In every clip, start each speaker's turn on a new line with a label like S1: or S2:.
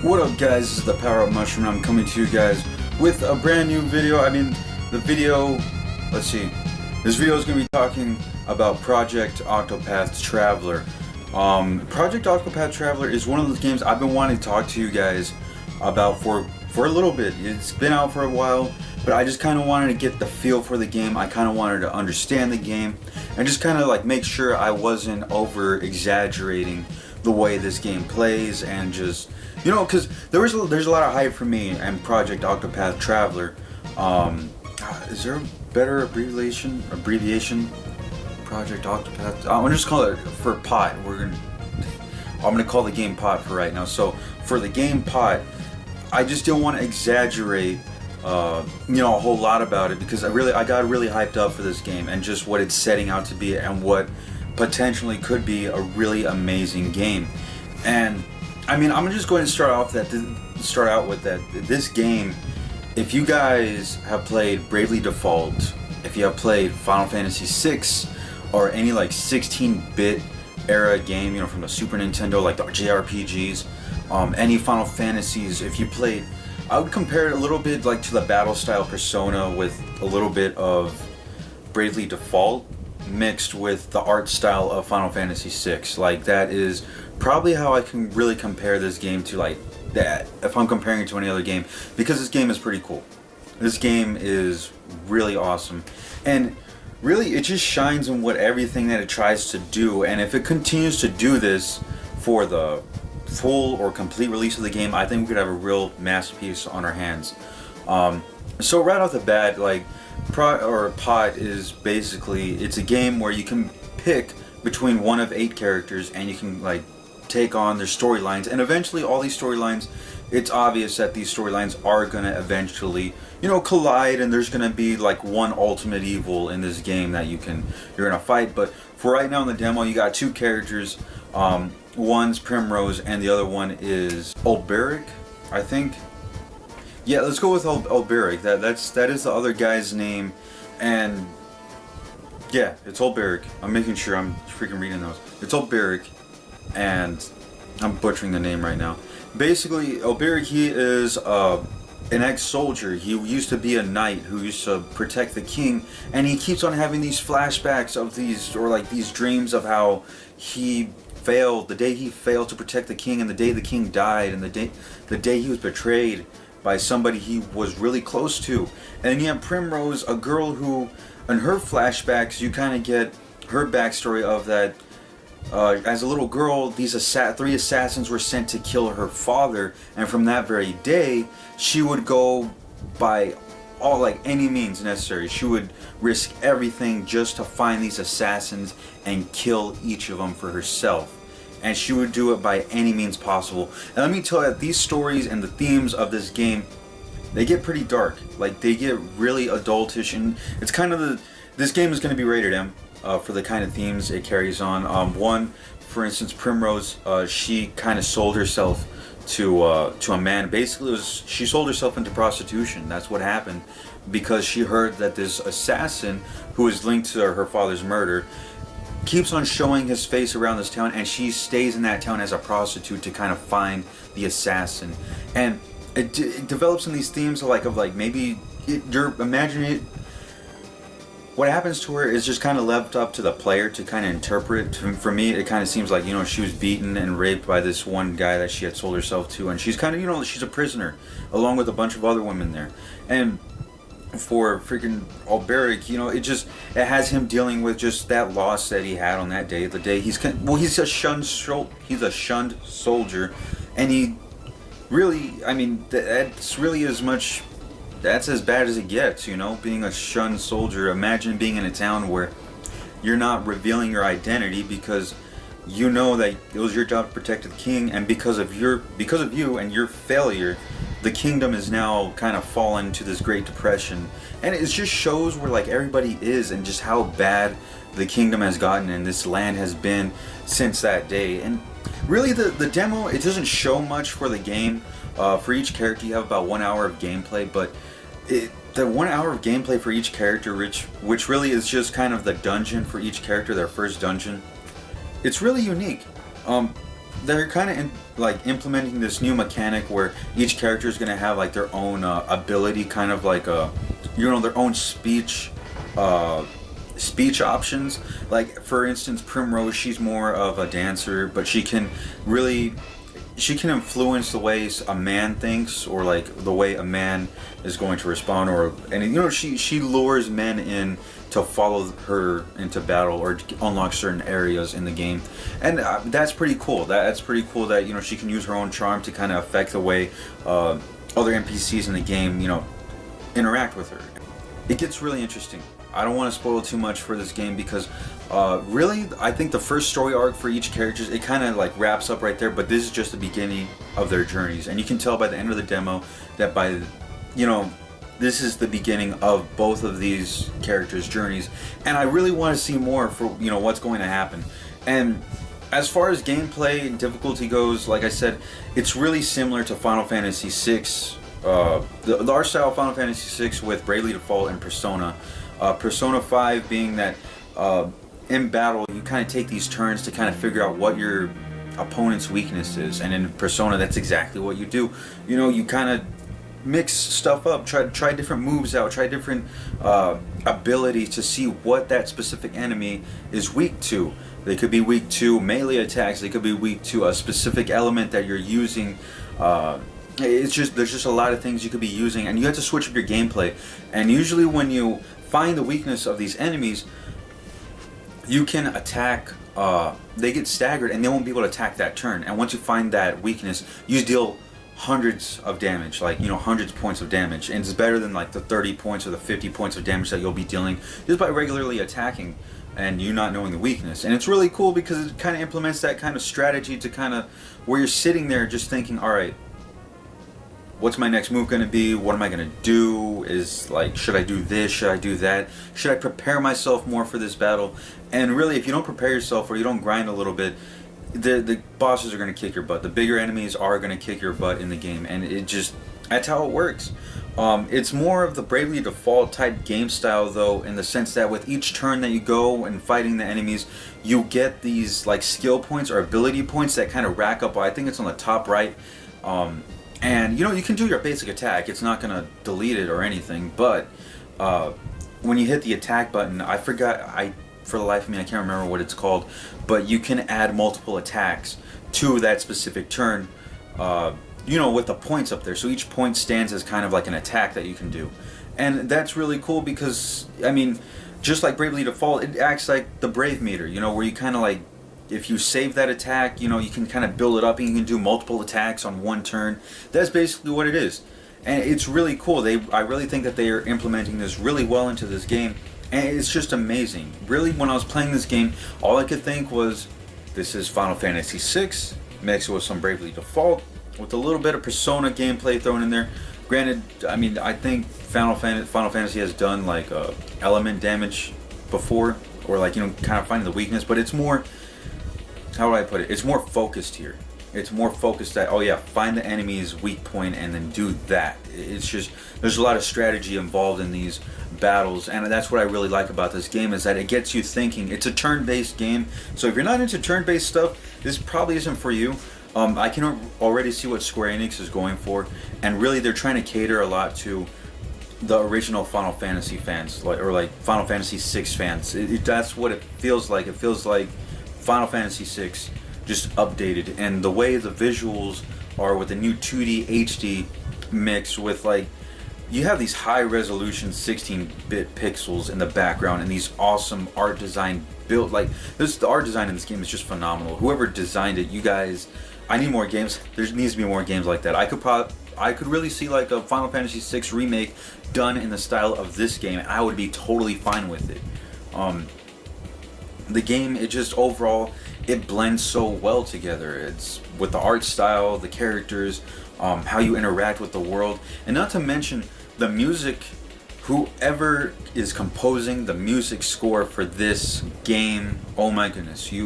S1: What up guys, this is the Power Up Mushroom and I'm coming to you guys with a brand new video. This video is going to be talking about Project Octopath Traveler. Project Octopath Traveler is one of those games I've been wanting to talk to you guys about for a little bit. It's been out for a while, but I just kind of wanted to get the feel for the game. I kind of wanted to understand the game and just kind of like make sure I wasn't over exaggerating the way this game plays, and just, you know, because there's a lot of hype for me and Project Octopath Traveler. Is there a better abbreviation? Project Octopath. I'm gonna just call it for POT. I'm gonna call the game POT for right now. So for the game POT, I just don't want to exaggerate, a whole lot about it, because I got really hyped up for this game and just what it's setting out to be and what potentially could be a really amazing game. And I'm just going to start out with that this game, if you guys have played Bravely Default, if you have played Final Fantasy VI or any like 16-bit era game, from the Super Nintendo, like the JRPGs, any Final Fantasies, if you played, I would compare it a little bit like to the battle style Persona with a little bit of Bravely Default mixed with the art style of Final Fantasy VI. Like, that is probably how I can really compare this game to, like, that, if I'm comparing it to any other game, because this game is pretty cool. This game is really awesome, and really it just shines in everything that it tries to do. And if it continues to do this for the full or complete release of the game, I think we could have a real masterpiece on our hands. So right off the bat, like, POT is basically, it's a game where you can pick between one of 8 characters and you can like take on their storylines, and eventually all these storylines, it's obvious that these storylines are gonna eventually, collide, and there's gonna be like one ultimate evil in this game that you're gonna fight. But for right now in the demo, you got 2 characters. One's Primrose and the other one is Ulberic, I think. Yeah, let's go with Ulberic. That is the other guy's name, and yeah, it's Ulberic. I'm making sure I'm freaking reading those. It's Ulberic, and I'm butchering the name right now. Basically, Ulberic, he is an ex-soldier. He used to be a knight who used to protect the king, and he keeps on having these flashbacks of these dreams of how he failed, the day he failed to protect the king, and the day the king died, and the day he was betrayed by somebody he was really close to. And you have Primrose, a girl who, in her flashbacks, you kind of get her backstory of that. As a little girl, these 3 assassins were sent to kill her father, and from that very day, she would go by any means necessary. She would risk everything just to find these assassins and kill each of them for herself. And she would do it by any means possible. And let me tell you that these stories and the themes of this game, they get pretty dark. Like, they get really adultish, and it's kind of this game is going to be rated M for the kind of themes it carries on. One, for instance, Primrose, she kind of sold herself to a man. Basically, she sold herself into prostitution. That's what happened, because she heard that this assassin who is linked to her father's murder keeps on showing his face around this town, and she stays in that town as a prostitute to kind of find the assassin. And it develops in these themes of maybe you're imagining it. What happens to her is just kind of left up to the player to kind of interpret. For me, it kind of seems like, she was beaten and raped by this one guy that she had sold herself to, and she's kind of, she's a prisoner along with a bunch of other women there. And for freaking Ulberic, it has him dealing with just that loss that he had on that day. The day he's a shunned soldier, and he really, that's really that's as bad as it gets, being a shunned soldier. Imagine being in a town where you're not revealing your identity because that it was your job to protect the king, and because of you and your failure, the kingdom is now kind of fallen to this Great Depression. And it just shows where everybody is, and just how bad the kingdom has gotten and this land has been since that day. And really the demo, it doesn't show much for the game. For each character you have about 1 hour of gameplay, but the 1 hour of gameplay for each character, which really is just kind of the dungeon for each character, their first dungeon, it's really unique. they're kind of like implementing this new mechanic where each character is going to have like their own ability, kind of like their own speech options. Like for instance, Primrose, she's more of a dancer, but she can influence the ways a man thinks, or like the way a man is going to respond, and she lures men in to follow her into battle or unlock certain areas in the game, and that's pretty cool. That's pretty cool that she can use her own charm to kind of affect the way other NPCs in the game interact with her. It gets really interesting. I don't want to spoil too much for this game because really I think the first story arc for each character, it kind of like wraps up right there, but this is just the beginning of their journeys, and you can tell by the end of the demo that this is the beginning of both of these characters' journeys, and I really want to see more for what's going to happen. And as far as gameplay and difficulty goes, like I said, it's really similar to Final Fantasy VI, the art style of Final Fantasy VI with Bravely Default and Persona. Persona 5 being that in battle you kind of take these turns to kind of figure out what your opponent's weakness is, and in Persona that's exactly what you do. You kind of mix stuff up, try different moves out, try different abilities to see what that specific enemy is weak to. They could be weak to melee attacks, they could be weak to a specific element that you're using. There's just a lot of things you could be using, and you have to switch up your gameplay. And usually when you find the weakness of these enemies, you can attack, they get staggered and they won't be able to attack that turn, and once you find that weakness, you deal hundreds of damage, like hundreds of points of damage, and it's better than like the 30 points or the 50 points of damage that you'll be dealing just by regularly attacking and you not knowing the weakness. And it's really cool because it kind of implements that kind of strategy to kind of where you're sitting there just thinking, alright, what's my next move going to be? What am I going to do? Is like, should I do this? Should I do that? Should I prepare myself more for this battle? And really, if you don't prepare yourself or you don't grind a little bit, the bosses are going to kick your butt. The bigger enemies are going to kick your butt in the game, and that's how it works. It's more of the Bravely Default type game style though, in the sense that with each turn that you go and fighting the enemies, you get these like skill points or ability points that kind of rack up. I think it's on the top right. And you can do your basic attack. It's not going to delete it or anything, but when you hit the attack button, for the life of me, I can't remember what it's called, but you can add multiple attacks to that specific turn, with the points up there. So each point stands as kind of like an attack that you can do. And that's really cool because, just like Bravely Default, it acts like the Brave meter, where you kind of like, if you save that attack, you can kind of build it up and you can do multiple attacks on one turn. That's basically what it is. And it's really cool. I really think that they are implementing this really well into this game. And it's just amazing. Really, when I was playing this game, all I could think was, this is Final Fantasy VI, mixed with some Bravely Default, with a little bit of Persona gameplay thrown in there. Granted, I think Final Fantasy has done like element damage before, or like, kind of finding the weakness, but it's more, how do I put it? It's more focused here. It's more focused that, find the enemy's weak point and then do that. It's just, there's a lot of strategy involved in these battles, and that's what I really like about this game, is that it gets you thinking. It's a turn-based game, so if you're not into turn-based stuff, this probably isn't for you. I can already see what Square Enix is going for, and really they're trying to cater a lot to the original Final Fantasy fans, like Final Fantasy VI fans. That's what it feels like. It feels like Final Fantasy VI just updated, and the way the visuals are with the new 2D HD mix with like, you have these high resolution 16-bit pixels in the background and these awesome art design built, like the art design in this game is just phenomenal. Whoever designed it, you guys, I need more games. There needs to be more games like that. I could really see like a Final Fantasy VI remake done in the style of this game, and I would be totally fine with it. The game, it just overall, it blends so well together. It's with the art style, the characters, how you interact with the world, and not to mention the music. Whoever is composing the music score for this game, oh my goodness, I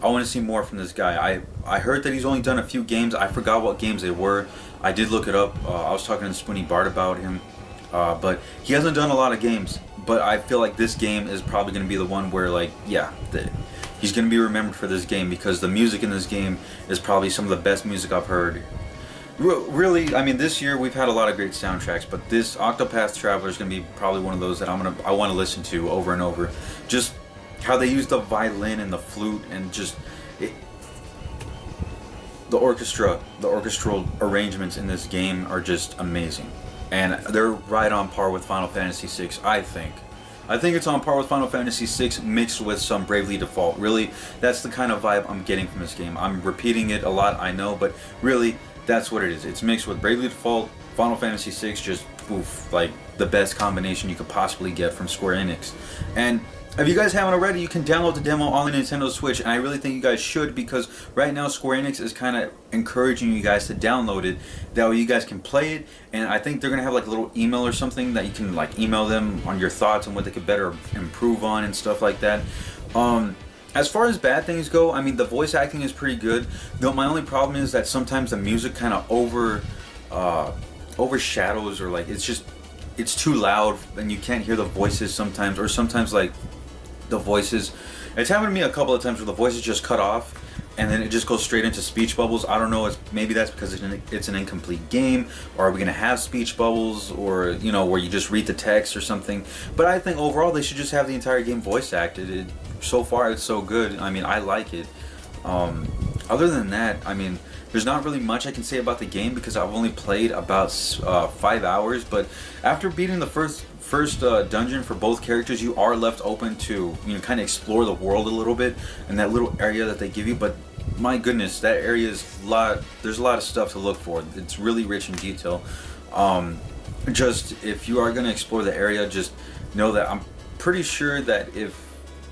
S1: want to see more from this guy. I heard that he's only done a few games. I forgot what games they were. I did look it up. I was talking to Spoony Bart about him, but he hasn't done a lot of games. But I feel like this game is probably going to be the one where, like, he's going to be remembered for this game because the music in this game is probably some of the best music I've heard. Really, I mean, this year we've had a lot of great soundtracks, but this Octopath Traveler is going to be probably one of those that I want to listen to over and over. Just how they use the violin and the flute and just the orchestral arrangements in this game are just amazing, and they're right on par with Final Fantasy VI. I think it's on par with Final Fantasy VI mixed with some Bravely Default. Really, that's the kind of vibe I'm getting from this game. I'm repeating it a lot, I know, but really, that's what it is. It's mixed with Bravely Default, Final Fantasy VI, just oof, like the best combination you could possibly get from Square Enix. And if you guys haven't already, you can download the demo on the Nintendo Switch, and I really think you guys should, because right now Square Enix is kind of encouraging you guys to download it. That way you guys can play it, and I think they're going to have like a little email or something that you can like email them on your thoughts and what they could better improve on and stuff like that. As far as bad things go, I mean, the voice acting is pretty good, though my only problem is that sometimes the music kind of overshadows, or like it's too loud and you can't hear the voices sometimes, or sometimes like the voices, it's happened to me a couple of times where the voices just cut off and then it just goes straight into speech bubbles. I don't know, maybe that's because it's an incomplete game, or are we gonna have speech bubbles, or you know, where you just read the text or something. But I think overall they should just have the entire game voice acted. So far it's so good. I mean, I like it. Other than that, I mean, there's not really much I can say about the game because I've only played about 5 hours. But after beating the first dungeon for both characters, you are left open to, you know, kind of explore the world a little bit and that little area that they give you. But my goodness, that area is there's a lot of stuff to look for. It's really rich in detail. Just if you are going to explore the area, just know that I'm pretty sure that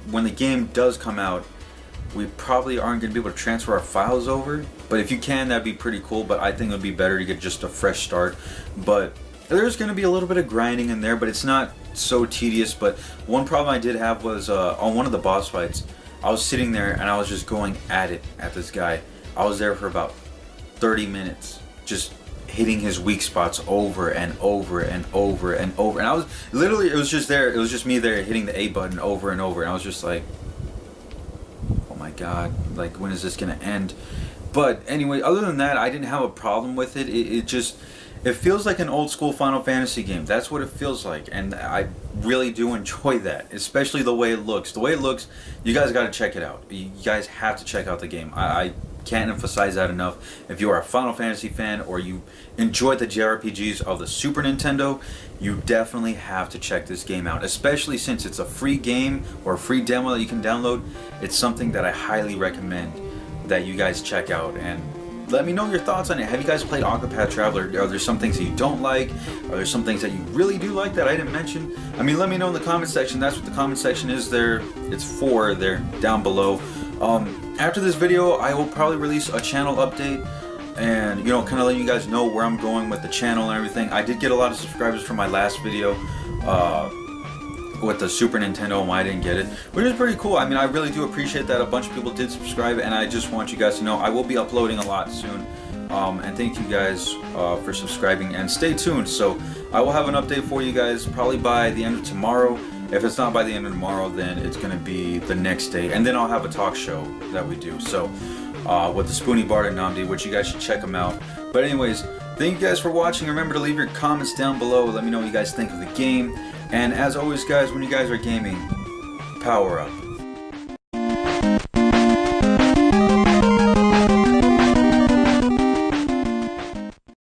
S1: when the game does come out, we probably aren't going to be able to transfer our files over. But if you can, that'd be pretty cool. But I think it would be better to get just a fresh start. But there's going to be a little bit of grinding in there, but it's not so tedious. But one problem I did have was on one of the boss fights, I was sitting there and I was just going at this guy. I was there for about 30 minutes, just hitting his weak spots over and over and over and over. And I was literally, it was just me there hitting the A button over and over. And I was just like, oh my god, like, when is this gonna end? But anyway, other than that, I didn't have a problem with it. It feels like an old school Final Fantasy game. That's what it feels like, and I really do enjoy that, especially the way it looks. The way it looks, you guys got to check it out. You guys have to check out the game. I can't emphasize that enough. If you are a Final Fantasy fan, or you enjoyed the JRPGs of the Super Nintendo, you definitely have to check this game out, especially since it's a free game or a free demo that you can download. It's something that I highly recommend that you guys check out, and let me know your thoughts on it. Have you guys played Octopath Traveler? Are there some things that you don't like? Are there some things that you really do like that I didn't mention? I mean, let me know in the comment section. That's what the comment section is there. It's for there down below. After this video, I will probably release a channel update and, you know, kind of let you guys know where I'm going with the channel and everything. I did get a lot of subscribers from my last video with the Super Nintendo and why I didn't get it, which is pretty cool. I mean, I really do appreciate that a bunch of people did subscribe, and I just want you guys to know I will be uploading a lot soon. And thank you guys for subscribing, and stay tuned. So I will have an update for you guys probably by the end of tomorrow. If it's not by the end of tomorrow, then it's going to be the next day, and then I'll have a talk show that we do. So with the Spoonie Bard and Namdi, which you guys should check them out. But anyways, thank you guys for watching. Remember to leave your comments down below. Let me know what you guys think of the game. And as always, guys, when you guys are gaming, power up.